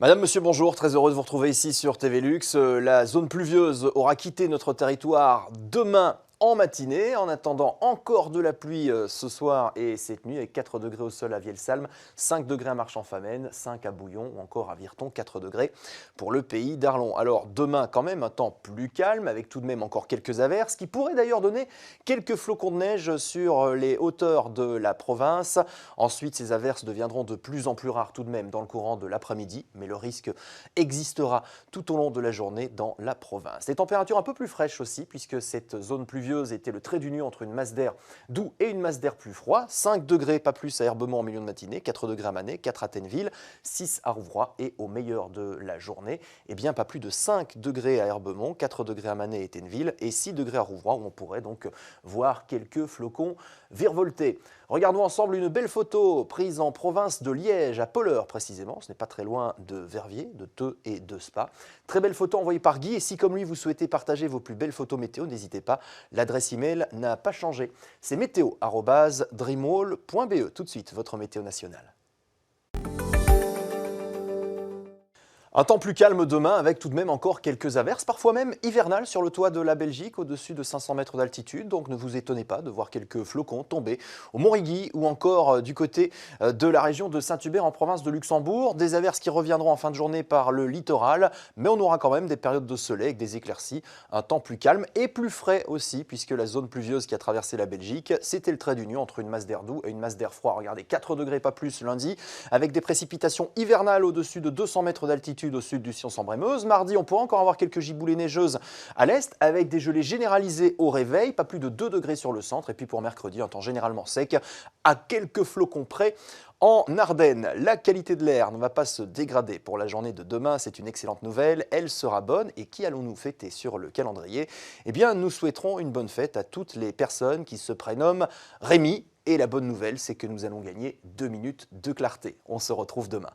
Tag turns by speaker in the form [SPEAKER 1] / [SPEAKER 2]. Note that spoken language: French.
[SPEAKER 1] Madame, monsieur, bonjour, très heureux de vous retrouver ici sur TV Lux. La zone pluvieuse aura quitté notre territoire demain en matinée. En attendant, encore de la pluie ce soir et cette nuit avec 4 degrés au sol à Vielsalm, 5 degrés à Marchand-Famenne, 5 à Bouillon ou encore à Virton, 4 degrés pour le pays d'Arlon. Alors demain quand même un temps plus calme avec tout de même encore quelques averses qui pourraient d'ailleurs donner quelques flocons de neige sur les hauteurs de la province. Ensuite, ces averses deviendront de plus en plus rares tout de même dans le courant de l'après-midi, mais le risque existera tout au long de la journée dans la province. Les températures un peu plus fraîches aussi, puisque cette zone pluvieuse était le trait d'union entre une masse d'air doux et une masse d'air plus froid. 5 degrés, pas plus à Herbemont en milieu de matinée, 4 degrés à Manet, 4 à Tenneville, 6 à Rouvroy et au meilleur de la journée, eh bien pas plus de 5 degrés à Herbemont, 4 degrés à Manet et Tenneville et 6 degrés à Rouvroy où on pourrait donc voir quelques flocons virevolter. Regardons ensemble une belle photo prise en province de Liège, à Polleur précisément. Ce n'est pas très loin de Verviers, de Theux et de Spa. Très belle photo envoyée par Guy. Et si comme lui vous souhaitez partager vos plus belles photos météo, n'hésitez pas. L'adresse email n'a pas changé. C'est météo@dreamwall.be. Tout de suite, votre météo nationale. Un temps plus calme demain avec tout de même encore quelques averses, parfois même hivernales sur le toit de la Belgique au-dessus de 500 mètres d'altitude. Donc ne vous étonnez pas de voir quelques flocons tomber au Montrigny ou encore du côté de la région de Saint-Hubert en province de Luxembourg. Des averses qui reviendront en fin de journée par le littoral, mais on aura quand même des périodes de soleil avec des éclaircies, un temps plus calme et plus frais aussi puisque la zone pluvieuse qui a traversé la Belgique, c'était le trait d'union entre une masse d'air doux et une masse d'air froid. Regardez, 4 degrés pas plus lundi avec des précipitations hivernales au-dessus de 200 mètres d'altitude au sud du Sion-Sambre-et-Meuse. Mardi, on pourra encore avoir quelques giboulées neigeuses à l'est avec des gelées généralisées au réveil, pas plus de 2 degrés sur le centre. Et puis pour mercredi, un temps généralement sec à quelques flocons près. En Ardennes, la qualité de l'air ne va pas se dégrader pour la journée de demain. C'est une excellente nouvelle. Elle sera bonne. Et qui allons-nous fêter sur le calendrier? Eh bien, nous souhaiterons une bonne fête à toutes les personnes qui se prénomment Rémi. Et la bonne nouvelle, c'est que nous allons gagner 2 minutes de clarté. On se retrouve demain.